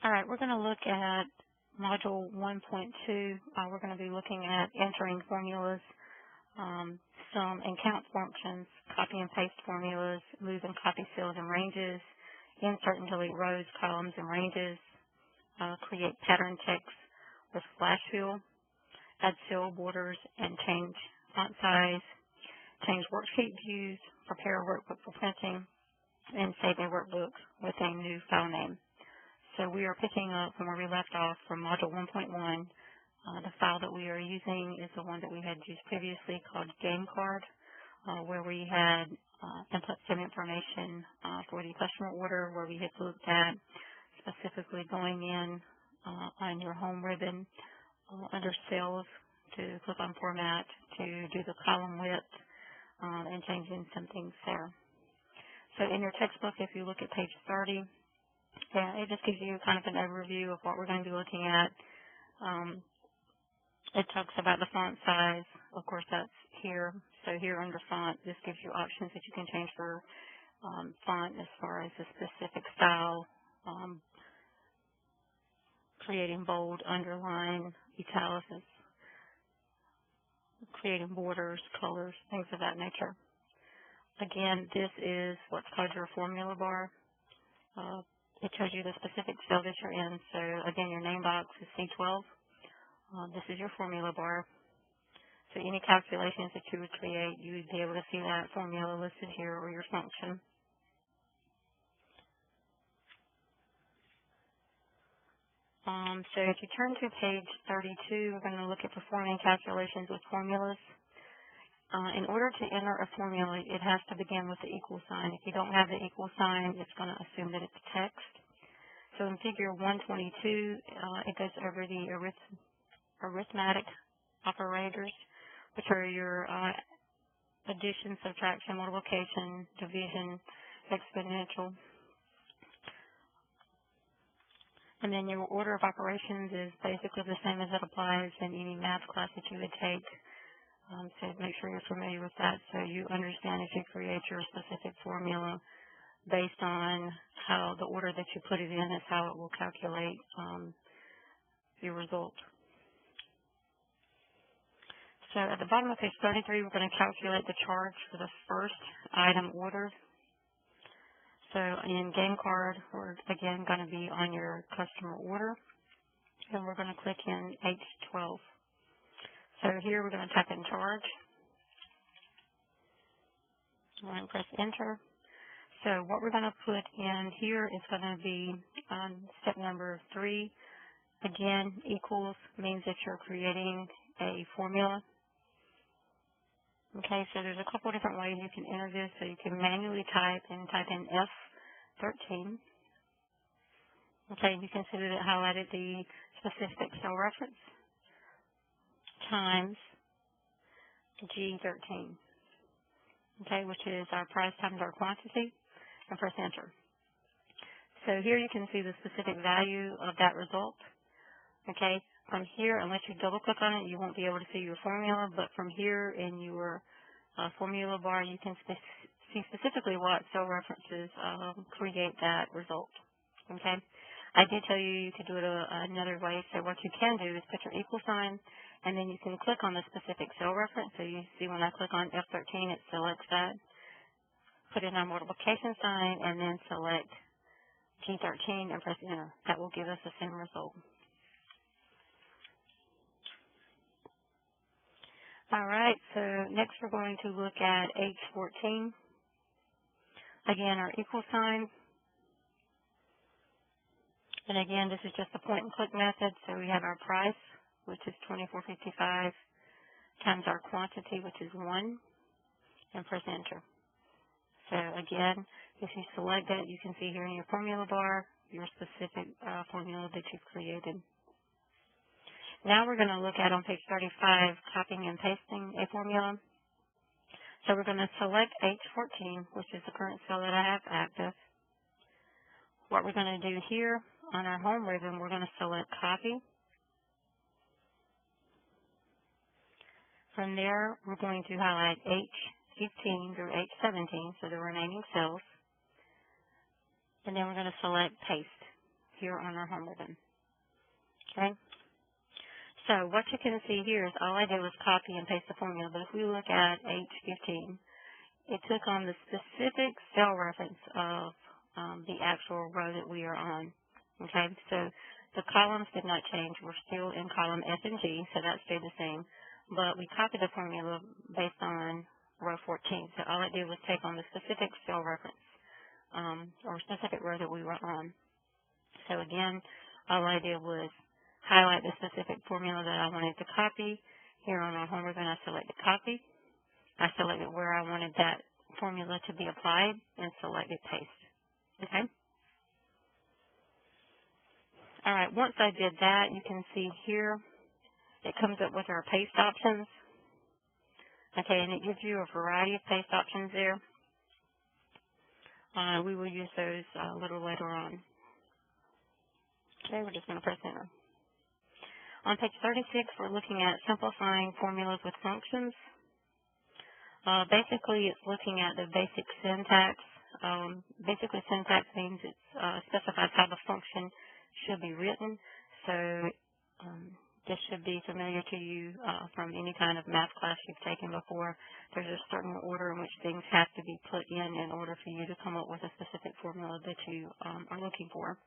All right, we're going to look at Module 1.2. We're going to be looking at entering formulas, sum and count functions, copy and paste formulas, move and copy cells and ranges, insert and delete rows, columns, and ranges, create pattern text with flash fill, add cell borders and change font size, change worksheet views, prepare a workbook for printing, and save a workbook with a new file name. So we are picking up from where we left off from Module 1.1. The file that we are using is the one that we had used previously called GameCard, where we had input some information for the customer order, where we had looked at specifically going in on your home ribbon under Cells to click on Format to do the column width and changing some things there. So in your textbook, if you look at page 30, it just gives you kind of an overview of what we're going to be looking at. It talks about the font size. Of course, that's here. So here under font, this gives you options that you can change for font as far as the specific style, creating bold, underline, italics, creating borders, colors, things of that nature. Again, this is what's called your formula bar. It tells you the specific cell that you're in. So again, your name box is C12. This is your formula bar. So any calculations that you would create, you would be able to see that formula listed here or your function. So if you turn to page 32, we're going to look at performing calculations with formulas. In order to enter a formula, it has to begin with the equal sign. If you don't have the equal sign, it's going to assume that it's text. So in figure 122, it goes over the arithmetic operators, which are your addition, subtraction, multiplication, division, exponential. And then your order of operations is basically the same as it applies in any math class that you would take. So make sure you're familiar with that so you understand if you create your specific formula based on how the order that you put it in is how it will calculate your result. So at the bottom of page 33, we're going to calculate the charge for the first item ordered. So in GameCard, we're again going to be on your customer order, and we're going to click in H12. So here we're going to type in charge. We're going to press enter. So what we're going to put in here is going to be step number 3. Again, equals means that you're creating a formula. Okay, so there's a couple different ways you can enter this. So you can manually type in F13. Okay, you can see that it highlighted the specific cell reference times G13, okay, which is our price times our quantity, and press enter. So here you can see the specific value of that result. Okay, from here, unless you double click on it, you won't be able to see your formula, but from here in your formula bar, you can see specifically what cell references create that result. Okay, I did tell you you could do it another way. So what you can do is put your equal sign, and then you can click on the specific cell reference. So you see when I click on F13, it selects that. Put in our multiplication sign, and then select G13 and press enter. That will give us the same result. All right, so next we're going to look at H14. Again, our equal sign. And again, this is just a point and click method. So we have our price, which is $24.55, times our quantity, which is 1, and press enter. So again, if you select that, you can see here in your formula bar your specific formula that you've created. Now we're going to look at on page 35, copying and pasting a formula. So we're going to select H14, which is the current cell that I have active. What we're going to do here on our home ribbon, we're going to select copy. From there, we're going to highlight H15 through H17, so the remaining cells. And then we're going to select paste. here on our home ribbon. Okay? So what you can see here is all I did was copy and paste the formula, but if we look at H15, it took on the specific cell reference of the actual row that we are on. Okay, so the columns did not change. We're still in column F and G, so that stayed the same. But we copied the formula based on row 14. So all it did was take on the specific cell reference or specific row that we were on. So again, all I did was highlight the specific formula that I wanted to copy. Here on our home ribbon, I selected copy. I selected where I wanted that formula to be applied and selected paste. Okay? All right, once I did that, you can see here it comes up with our paste options. Okay, and it gives you a variety of paste options there. We will use those a little later on. Okay, we're just going to press enter. On page 36, we're looking at simplifying formulas with functions. Basically, it's looking at the basic syntax. Basically, syntax means it specifies how the function should be written. So this should be familiar to you from any kind of math class you've taken before. There's a certain order in which things have to be put in order for you to come up with a specific formula that you are looking for.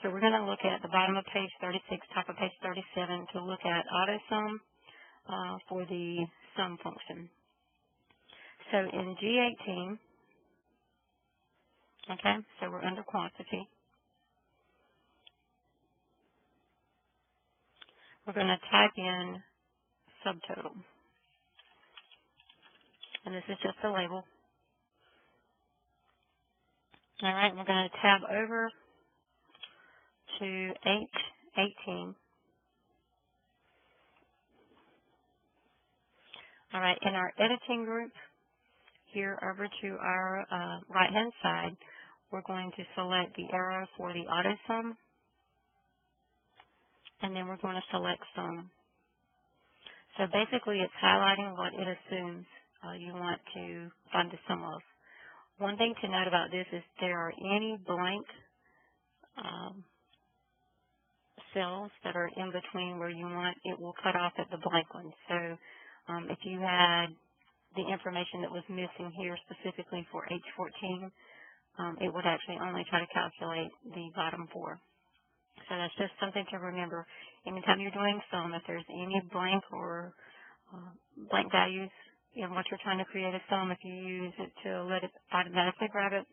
So we're going to look at the bottom of page 36, top of page 37 to look at AutoSum for the sum function. So in G18, okay, so we're under quantity. We're going to type in subtotal. And this is just a label. All right, we're going to tab over to H18. All right, in our editing group, here over to our right-hand side, we're going to select the arrow for the AutoSum, and then we're going to select Sum. So basically, it's highlighting what it assumes you want to find the sum of. One thing to note about this is there are any blank cells that are in between where you want, it will cut off at the blank one. So if you had the information that was missing here specifically for H14, it would actually only try to calculate the bottom four. So that's just something to remember. Anytime you're doing sum, if there's any blank or blank values in what you're trying to create a sum, if you use it to let it automatically grab it,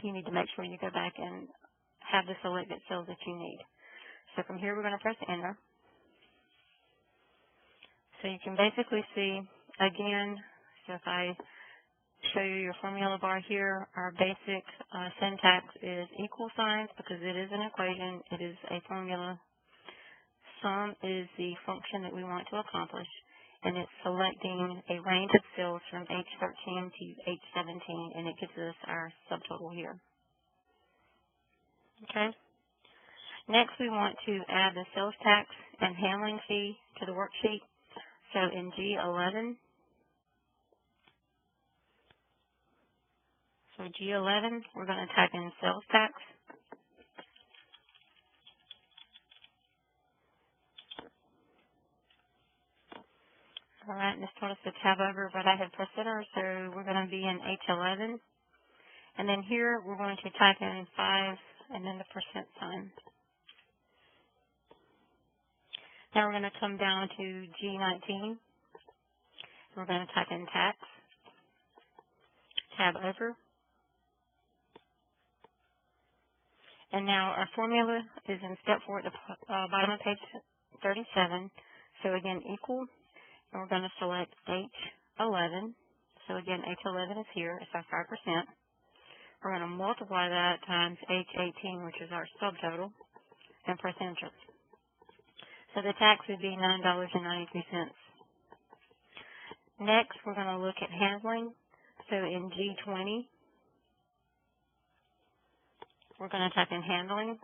you need to make sure you go back and have the selected cells that you need. So from here, we're going to press enter. So you can basically see, again, so if I show you your formula bar here, our basic syntax is equal signs because it is an equation, it is a formula. Sum is the function that we want to accomplish, and it's selecting a range of cells from H13 to H17, and it gives us our subtotal here. Okay. Next, we want to add the sales tax and handling fee to the worksheet. So in G11, we're going to type in sales tax. All right, and this told us to tab over, but I had pressed enter, so we're going to be in H11. And then here, we're going to type in 5 and then the percent sign. Now we're going to come down to G19. We're going to type in tax, tab over. And now our formula is in step 4 at the bottom of page 37. So again, equal, and we're going to select H11. So again, H11 is here, it's our 5%. We're going to multiply that times H18, which is our subtotal, and press enter. So the tax would be $9.93. Next, we're going to look at handling. So in G20, we're going to type in handling,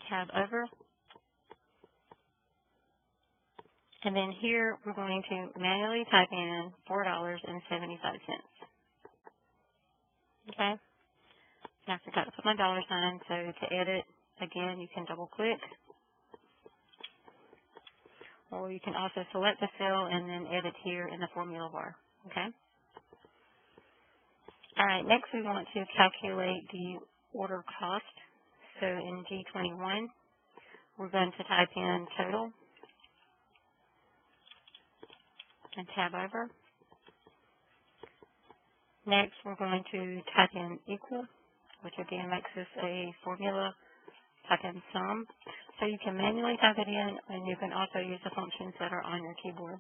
tab over, and then here we're going to manually type in $4.75. Okay? I forgot to put my dollar sign, so to edit, again, you can double click, or you can also select the cell and then edit here in the formula bar, okay? All right, next we want to calculate the order cost. So in G21, we're going to type in total and tab over. Next, we're going to type in equal, which again makes this a formula. Type in sum. So you can manually type it in, and you can also use the functions that are on your keyboard.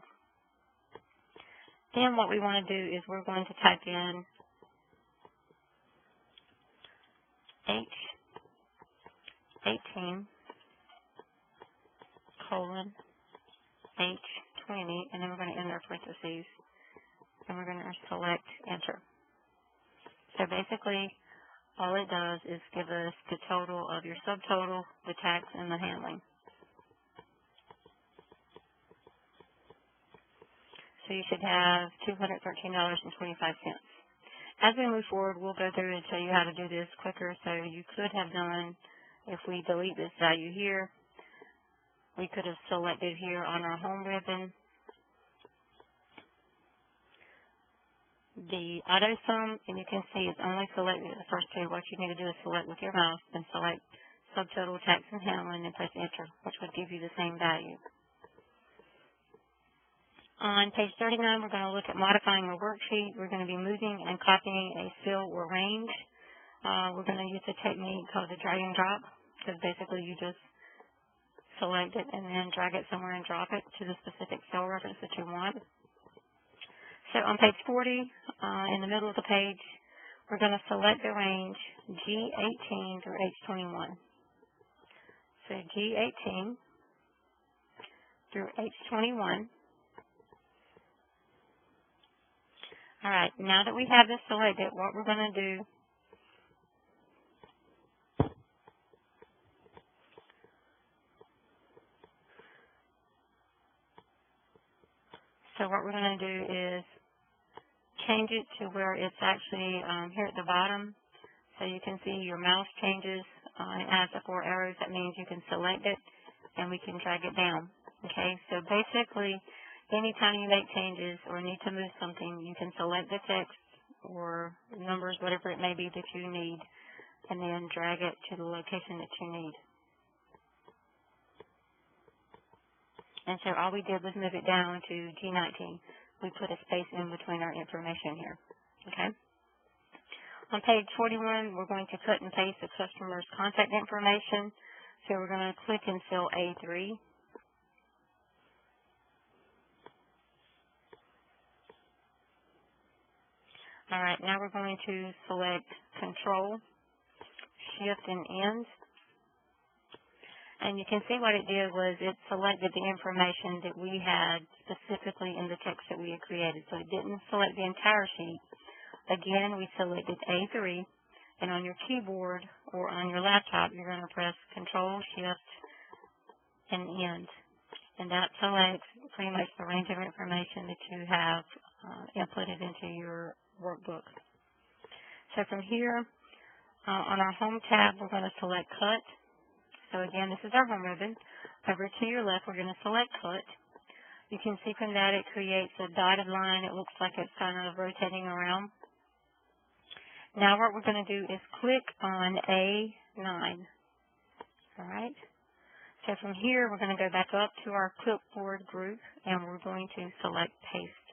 Then what we want to do is we're going to type in H18 colon H20, and then we're going to enter parentheses, and we're going to select enter. So basically, all it does is give us the total of your subtotal, the tax, and the handling. So you should have $213.25. As we move forward, we'll go through and show you how to do this quicker. So you could have done, if we delete this value here, we could have selected here on our home ribbon the auto sum, and you can see it's only selected the first two. What you need to do is select with your mouse and select subtotal, tax, and handling, and press enter, which would give you the same value. On page 39, we're going to look at modifying a worksheet. We're going to be moving and copying a cell or range. We're going to use a technique called the drag and drop, because basically you just select it and then drag it somewhere and drop it to the specific cell reference that you want. So on page 40, in the middle of the page, we're going to select the range G18 through H21. So G18 through H21. All right, now that we have this selected, what we're going to do is change it to where it's actually here at the bottom. So you can see your mouse changes. It has the 4 arrows. That means you can select it and we can drag it down. Okay, so basically anytime you make changes or need to move something, you can select the text or numbers, whatever it may be that you need, and then drag it to the location that you need. And so all we did was move it down to G19. We put a space in between our information here. Okay. On page 41, we're going to cut and paste the customer's contact information. So we're going to click in cell A3. All right, now we're going to select Control, Shift, and End. And you can see what it did was it selected the information that we had specifically in the text that we had created. So it didn't select the entire sheet. Again, we selected A3, and on your keyboard or on your laptop, you're going to press Control, Shift, and End. And that selects pretty much the range of information that you have inputted into your workbook. So from here, on our Home tab, we're going to select Cut. So again, this is our home ribbon. Over to your left, we're going to select Cut. You can see from that it creates a dotted line. It looks like it's kind of rotating around. Now what we're going to do is click on A9. All right. So from here, we're going to go back up to our clipboard group, and we're going to select Paste.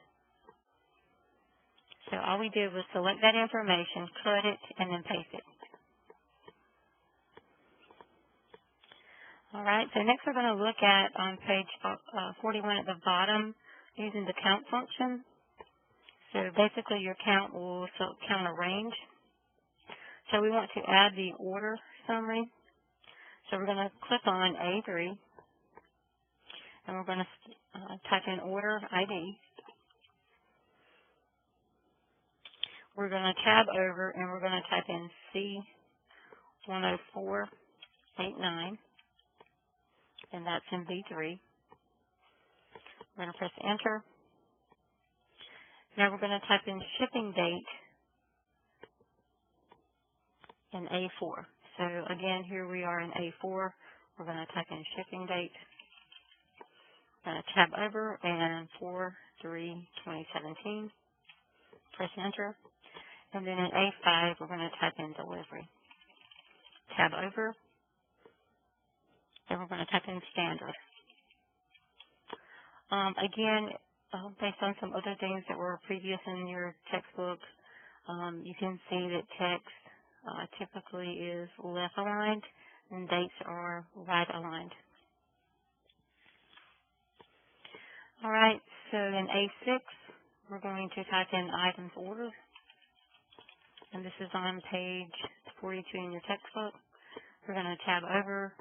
So all we did was select that information, cut it, and then paste it. All right, so next we're going to look at on page 41 at the bottom using the count function. So basically your count will count a range. So we want to add the order summary. So we're going to click on A3 and we're going to type in order ID. We're going to tab over and we're going to type in C10489. And that's in B3. We're going to press enter. Now we're going to type in shipping date in A4. So again, here we are in A4. We're going to type in shipping date. Tab over and 4/3/2017. Press enter. And then in A5, we're going to type in delivery. Tab over. And we're going to type in standard. Again, based on some other things that were previous in your textbook, you can see that text typically is left aligned and dates are right aligned. All right, so in A6, we're going to type in items ordered, and this is on page 42 in your textbook. We're going to tab over,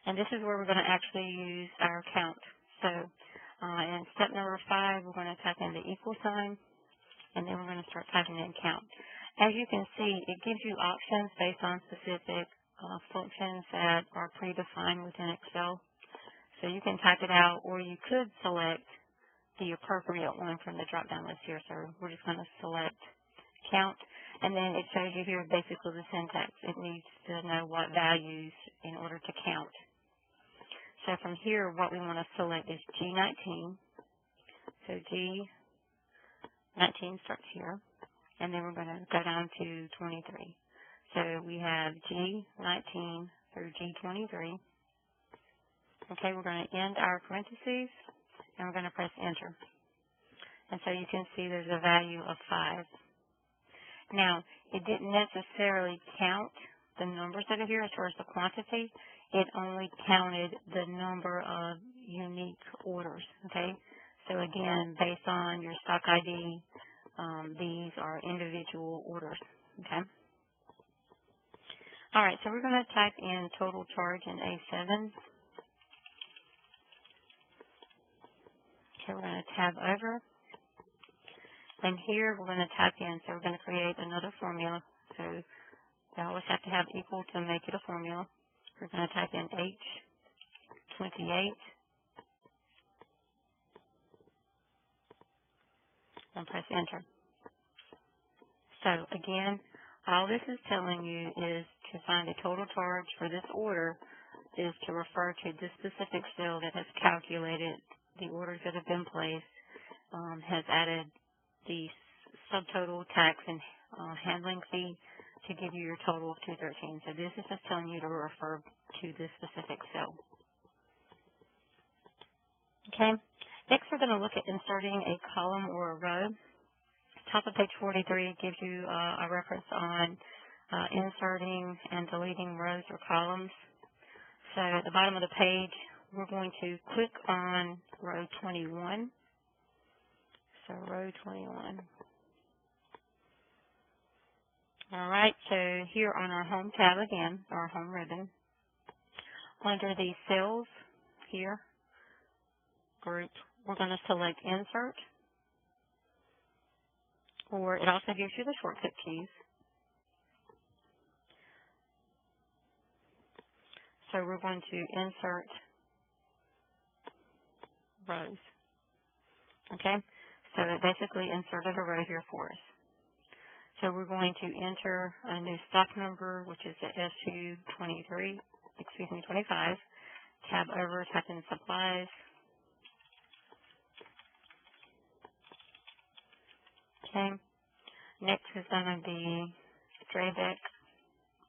and this is where we're going to actually use our count. So in step number 5, we're going to type in the equal sign, and then we're going to start typing in count. As you can see, it gives you options based on specific functions that are predefined within Excel. So you can type it out, or you could select the appropriate one from the drop-down list here. So we're just going to select count, and then it shows you here basically the syntax. It needs to know what values in order to count. So from here, what we want to select is G19. So G19 starts here, and then we're going to go down to 23. So we have G19 through G23. Okay, we're going to end our parentheses, and we're going to press enter. And so you can see there's a value of 5. Now, it didn't necessarily count the numbers that are here as far as the quantity. It only counted the number of unique orders, okay? So again, based on your stock ID, these are individual orders, okay? All right, so we're going to type in total charge in A7. Okay, we're going to tab over. And here we're going to type in, so we're going to create another formula. So you always have to have equal to make it a formula. We're going to type in H28 and press enter. So again, all this is telling you is to find the total charge for this order is to refer to this specific cell that has calculated the orders that have been placed, has added the subtotal tax and handling fee to give you your total of 213. So this is just telling you to refer to this specific cell. Okay. Next, we're going to look at inserting a column or a row. Top of page 43 gives you a reference on inserting and deleting rows or columns. So at the bottom of the page, we're going to click on row 21. So row 21. All right, so here on our home tab again, our home ribbon, under the cells here group, we're going to select insert, or it also gives you the shortcut keys. So we're going to insert rows. Okay, so it basically inserted a row here for us. So we're going to enter a new stock number, which is the SU25. Tab over, type in supplies. Okay. Next is going to be Draybeck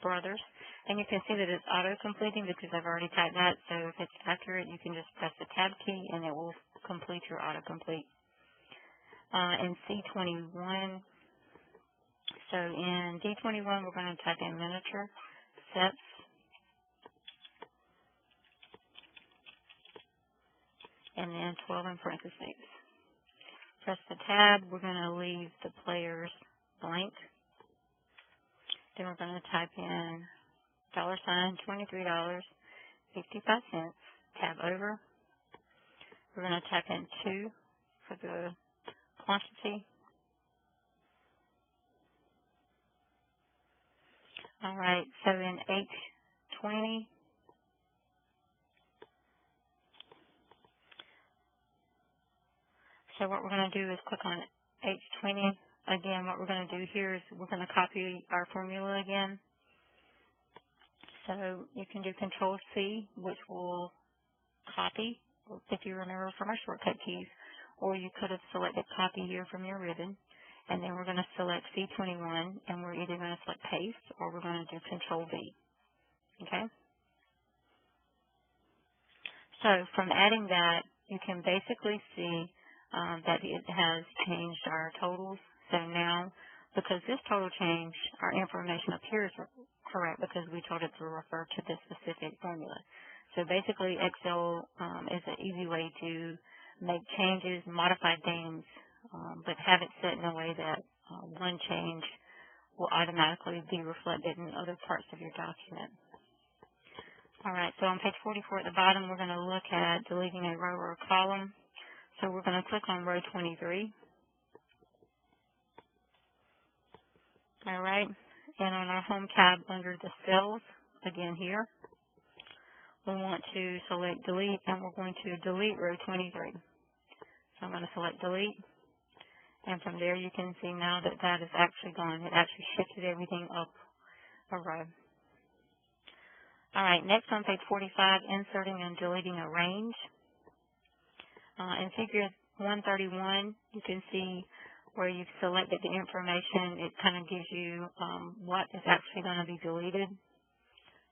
Brothers. And you can see that it's auto-completing because I've already typed that. So if it's accurate, you can just press the tab key and it will complete your autocomplete. In C21, so in D21, we're going to type in miniature sets. And then 12 in parentheses. Press the tab. We're going to leave the players blank. Then we're going to type in $23.55. Tab over. We're going to type in 2 for the quantity. All right, so in H20, so what we're going to do is click on H20 again, what we're going to do here is we're going to copy our formula again. So you can do Control-C, which will copy, if you remember from our shortcut keys, or you could have selected copy here from your ribbon. And then we're going to select C21, and we're either going to select paste or we're going to do Control-V. Okay? So from adding that, you can basically see that it has changed our totals. So now, because this total change, our information appears correct because we told it to refer to this specific formula. So basically, Excel is an easy way to make changes, modify things, but have it set in a way that one change will automatically be reflected in other parts of your document. All right, so on page 44 at the bottom, we're going to look at deleting a row or a column. So we're going to click on row 23. All right, and on our home tab under the cells, again here, we want to select delete, and we're going to delete row 23. So I'm going to select delete, and from there you can see now that that is actually gone. It actually shifted everything up a row. All right, next on page 45, inserting and deleting a range. In figure 131, you can see where you've selected the information. It kind of gives you what is actually going to be deleted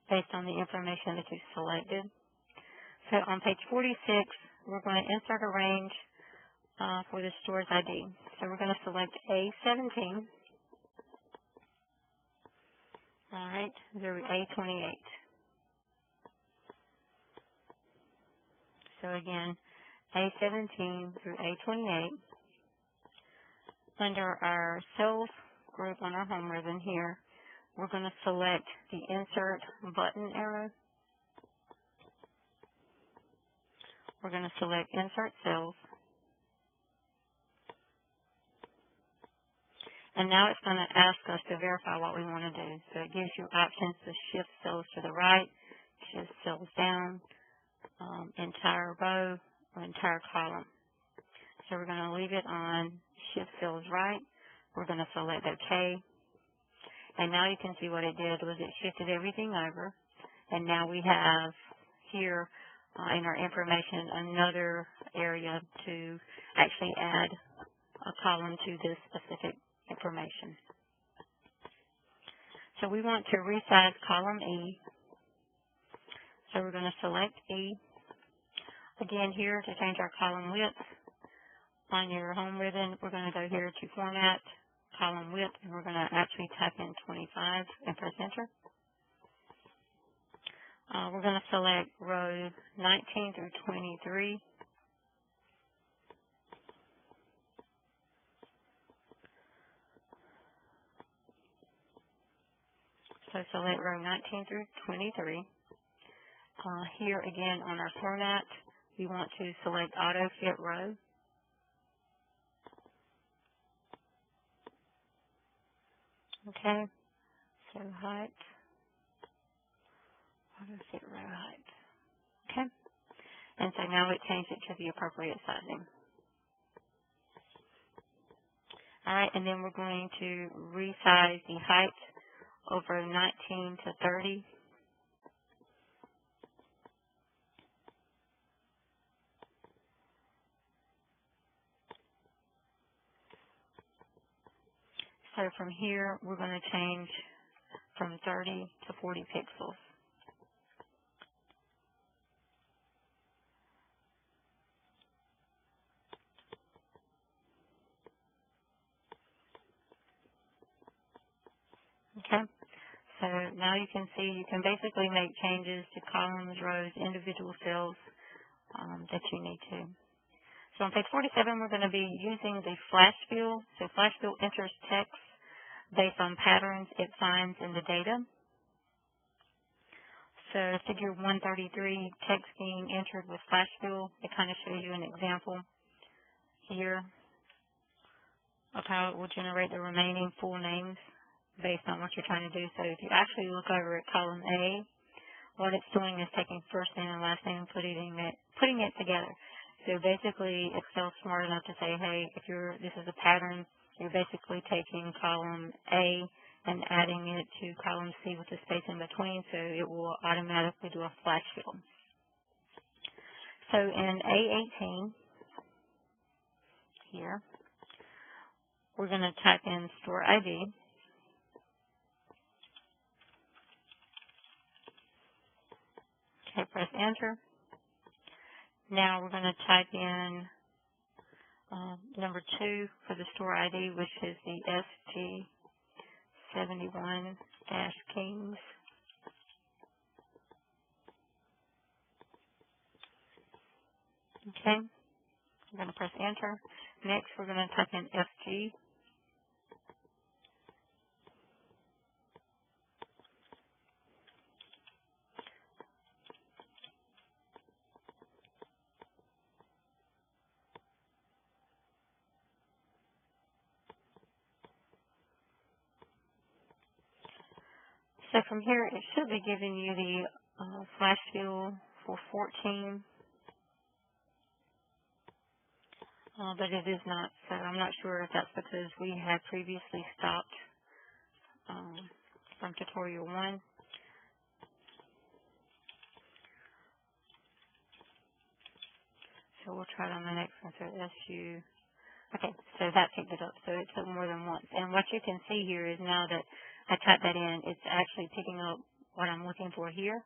based on the information that you've selected. So on page 46, we're going to insert a range for the store's ID. So we're going to select A17, all right, through A28. So again, A17 through A28. Under our cells group on our home ribbon here, we're going to select the insert button arrow. We're going to select insert cells. And now it's going to ask us to verify what we want to do. So it gives you options to shift cells to the right, shift cells down, entire row, or entire column. So we're going to leave it on shift cells right. We're going to select OK. And now you can see what it did was it shifted everything over. And now we have here in our information another area to actually add a column to this specific information. So we want to resize column E. So we're going to select E. Again, here to change our column width, on your home ribbon, we're going to go here to Format, Column Width, and we're going to actually type in 25 and press Enter. We're going to select rows 19 through 23. So select row 19 through 23. Here again on our format, we want to select Auto Fit Row. Okay, so height, Auto Fit Row height. Okay, and so now it changed it to the appropriate sizing. All right, and then we're going to resize the height over 19 to 30. So from here, we're going to change from 30 to 40 pixels. Okay, so now you can see you can basically make changes to columns, rows, individual cells that you need to. So on page 47, we're going to be using the flash fill. So flash fill enters text based on patterns it finds in the data. So figure 133, text being entered with flash fill, it kind of shows you an example here of how it will generate the remaining full names based on what you're trying to do. So if you actually look over at column A, what it's doing is taking first name and last name and putting it together. So basically, Excel's smart enough to say, hey, if this is a pattern, You're basically taking column A and adding it to column C with the space in between, so it will automatically do a flash fill. So in A18 here, we're going to type in store ID. Okay, press enter. Now we're going to type in number 2 for the store ID, which is the ST71-Kings. Okay, we're going to press enter. Next, we're going to type in FG. So from here, it should be giving you the flash fill for 14, but it is not. So I'm not sure if that's because we had previously stopped from tutorial 1. So we'll try it on the next one. So SU. Okay, so that picked it up. So it took more than once. And what you can see here is now that I typed that in, it's actually picking up what I'm looking for here.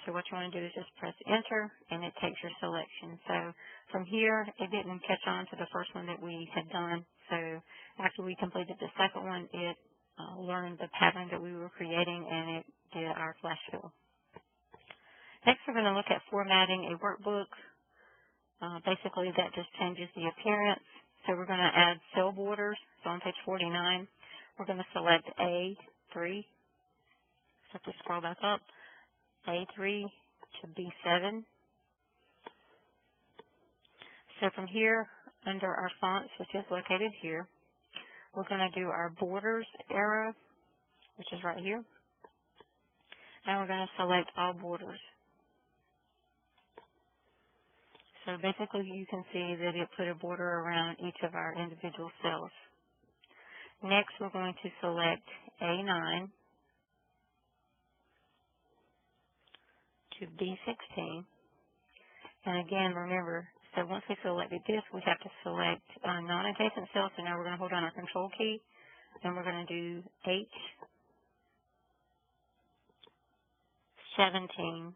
So what you want to do is just press enter, and it takes your selection. So from here, it didn't catch on to the first one that we had done. So after we completed the second one, it learned the pattern that we were creating, and it did our flash fill. Next, we're going to look at formatting a workbook. Basically, that just changes the appearance. So we're going to add cell borders. So on page 49, we're going to select A3. So if we scroll back up, A3 to B7. So from here, under our fonts, which is located here, we're going to do our borders arrow, which is right here. And we're going to select all borders. So basically, you can see that it put a border around each of our individual cells. Next, we're going to select A9 to B16. And again, remember, so once we selected this, we have to select non-adjacent cells. So now we're going to hold down our control key, and we're going to do H17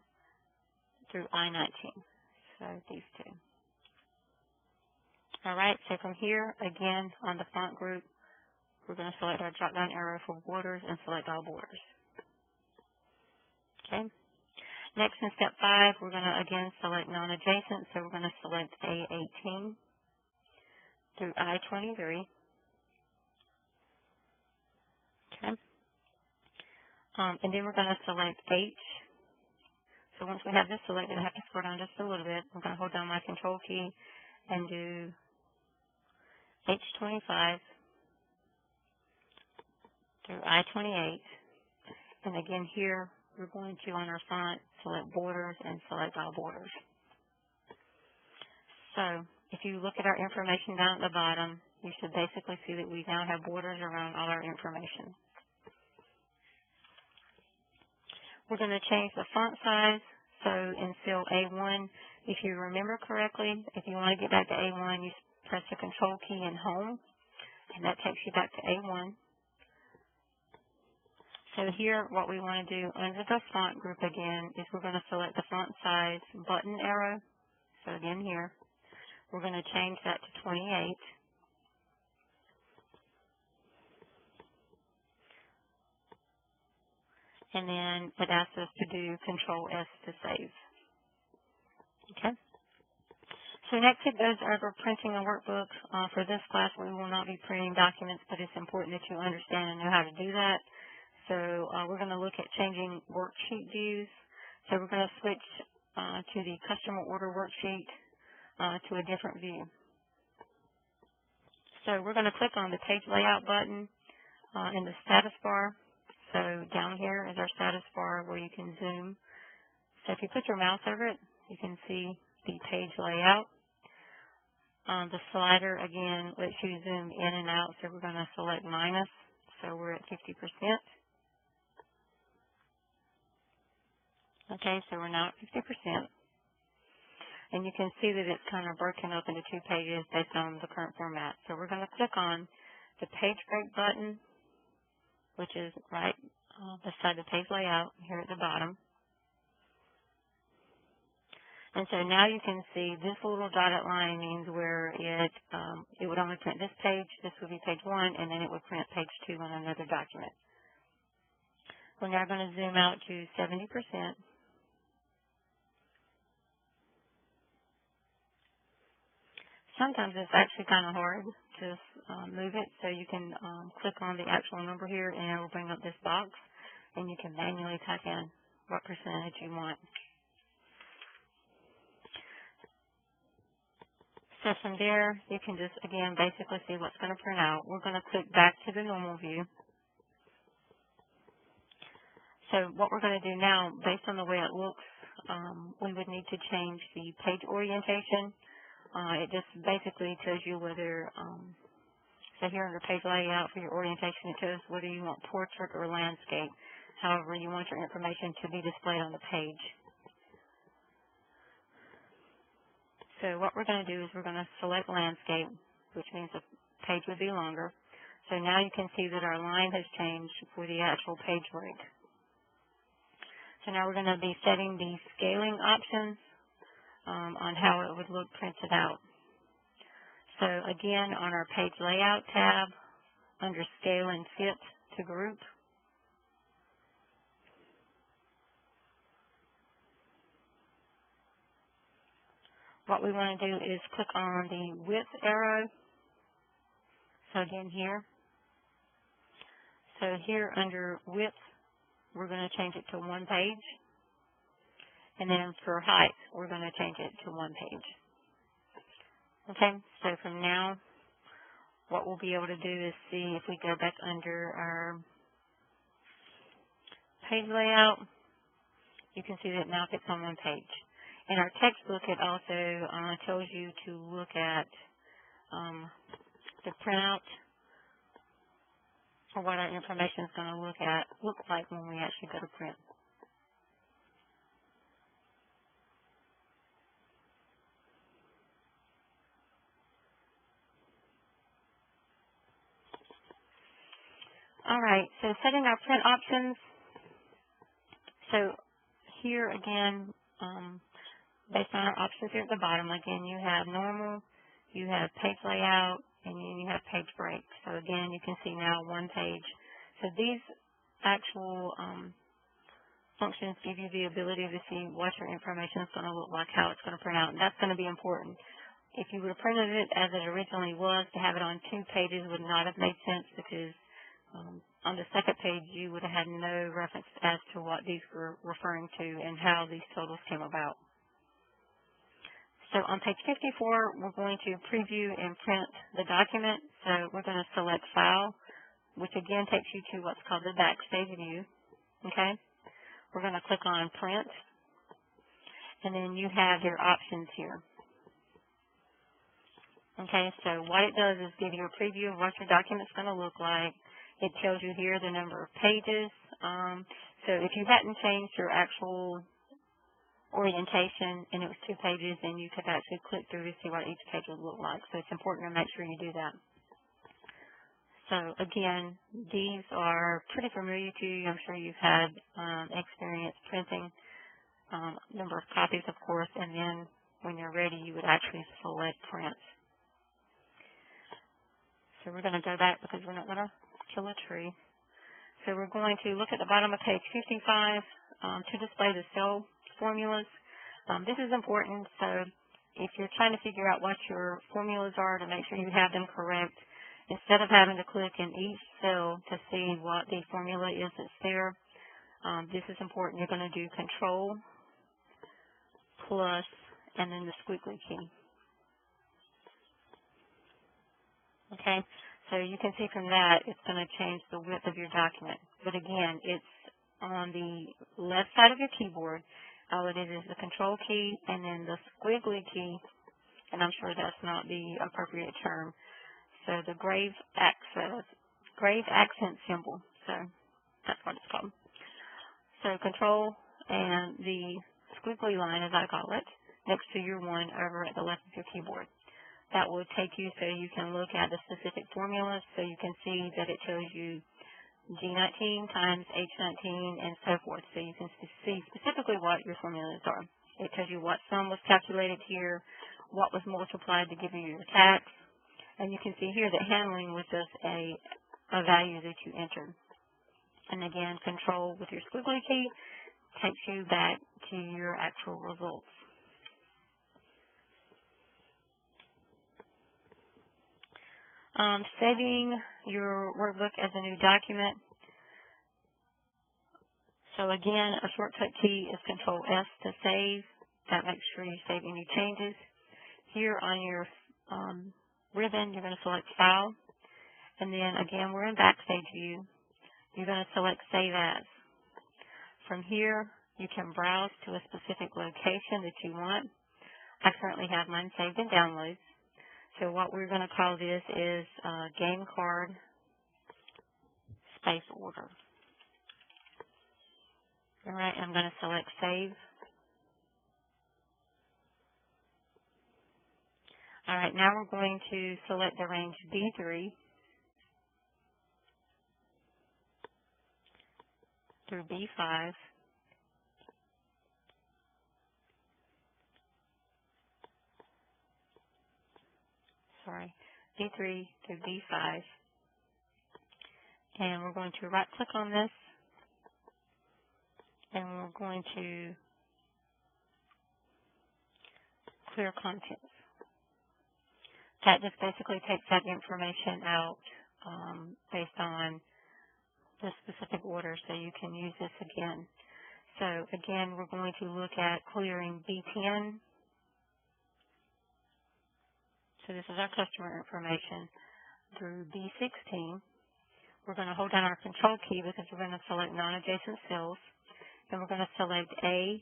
through I19. So these two. All right, so from here, again, on the font group, we're going to select our drop-down arrow for borders and select all borders. Okay. Next, in step 5, we're going to, again, select non-adjacent. So we're going to select A18 through I23. Okay. And then we're going to select H. So once we have this selected, I have to scroll down just a little bit. I'm going to hold down my control key and do H25 through I28. And again here, we're going to, on our font, select borders and select all borders. So if you look at our information down at the bottom, you should basically see that we now have borders around all our information. We're going to change the font size. So in cell A1, if you remember correctly, if you want to get back to A1, you press the control key and home, and that takes you back to A1. So here, what we want to do under the font group again is we're going to select the font size button arrow. So again here, we're going to change that to 28. And then it asks us to do Control S to save. Okay. So next it goes over printing a workbook. For this class, we will not be printing documents, but it's important that you understand and know how to do that. So we're going to look at changing worksheet views. So we're going to switch to the customer order worksheet to a different view. So we're going to click on the page layout button in the status bar. So down here is our status bar where you can zoom. So if you put your mouse over it, you can see the page layout. The slider, again, lets you zoom in and out, so we're going to select minus, so we're at 50%. Okay, so we're now at 50%. And you can see that it's kind of broken up into two pages based on the current format. So we're going to click on the page break button, which is right beside the page layout here at the bottom. And so now you can see this little dotted line means where it would only print this page. This would be page 1, and then it would print page 2 on another document. We're now going to zoom out to 70%. Sometimes it's actually kind of hard to move it, so you can click on the actual number here, and it will bring up this box, and you can manually type in what percentage you want. So from there, you can just, again, basically see what's going to print out. We're going to click back to the normal view. So what we're going to do now, based on the way it looks, we would need to change the page orientation. It just basically tells you whether, so here under page layout for your orientation, it tells whether you want portrait or landscape. However, you want your information to be displayed on the page. So what we're going to do is we're going to select landscape, which means the page would be longer. So now you can see that our line has changed for the actual page break. So now we're going to be setting the scaling options on how it would look printed out. So again, on our page layout tab, under scale and fit to group, what we want to do is click on the width arrow. So again here. So here under width, we're going to change it to 1 page. And then for height, we're going to change it to 1 page. Okay, so from now, what we'll be able to do is see if we go back under our page layout, you can see that it now fits on 1 page. In our textbook, it also tells you to look at the printout, or what our information is going to look like when we actually go to print. All right, so setting our print options. So here again, based on our options here at the bottom, again, you have normal, you have page layout, and then you have page break. So again, you can see now 1 page. So these actual functions give you the ability to see what your information is going to look like, how it's going to print out, and that's going to be important. If you would have printed it as it originally was, to have it on 2 pages would not have made sense, because on the second page you would have had no reference as to what these were referring to and how these totals came about. So on page 54, we're going to preview and print the document. So we're going to select File, which again takes you to what's called the Backstage view. Okay? We're going to click on Print, and then you have your options here. Okay, so what it does is give you a preview of what your document's going to look like. It tells you here the number of pages. So if you hadn't changed your actual orientation and it was 2 pages, then you could actually click through to see what each page would look like. So it's important to make sure you do that. So again, these are pretty familiar to you. I'm sure you've had experience printing, number of copies, of course, and then when you're ready, you would actually select print. So we're going to go back because we're not going to kill a tree. So we're going to look at the bottom of page 55 to display the cell formulas. This is important, so if you're trying to figure out what your formulas are to make sure you have them correct, instead of having to click in each cell to see what the formula is that's there, this is important. You're going to do Control plus and then the squiggly key. Okay, so you can see from that it's going to change the width of your document. But again, it's on the left side of your keyboard. All it is the Control key and then the squiggly key and I'm sure that's not the appropriate term. So the grave accent symbol. So that's what it's called. So control and the squiggly line, as I call it, next to your 1 over at the left of your keyboard. That will take you so you can look at the specific formulas, so you can see that it tells you G19 times H19 and so forth, so you can see specifically what your formulas are. It tells you what sum was calculated here, what was multiplied to give you your tax, and you can see here that handling was just a value that you entered. And again, control with your squiggly key takes you back to your actual results. Saving your workbook as a new document. So again, a shortcut key is Control S to save. That makes sure you save any changes. Here on your ribbon, you're going to select File. And then again, we're in Backstage View. You're going to select Save As. From here, you can browse to a specific location that you want. I currently have mine saved in Downloads. So what we're going to call this is Game Card Space Order. All right, I'm going to select Save. All right, now we're going to select the range B3 through B5. Sorry, B3 through B5. And we're going to right click on this, and we're going to clear contents. That just basically takes that information out based on the specific order, so you can use this again. So again, we're going to look at clearing B10. So this is our customer information through B16. We're going to hold down our control key because we're going to select non-adjacent cells, and we're going to select A19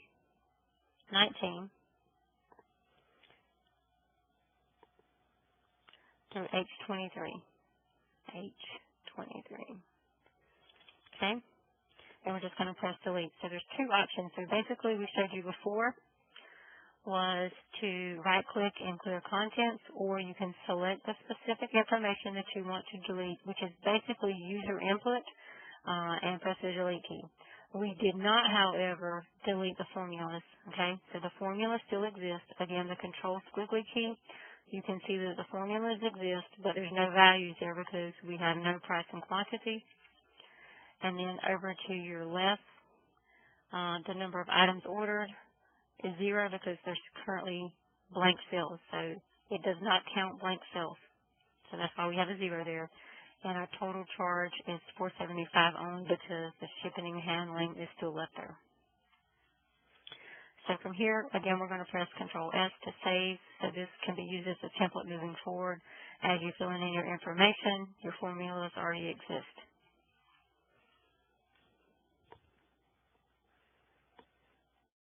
through H23. Okay? And we're just going to press delete. So there's two options. So basically we showed you before was to right click and clear contents, or you can select the specific information that you want to delete, which is basically user input, and press the delete key. We did not, however, delete the formulas. Okay? So the formulas still exist. Again, the control squiggly key, you can see that the formulas exist, but there's no values there because we have no price and quantity. And then over to your left, the number of items ordered is 0 because there's currently blank cells. So it does not count blank cells. So that's why we have a 0 there. And our total charge is $475 only because the shipping and handling is still left there. So from here, again, we're going to press Control S to save. So this can be used as a template moving forward. As you fill in your information, your formulas already exist.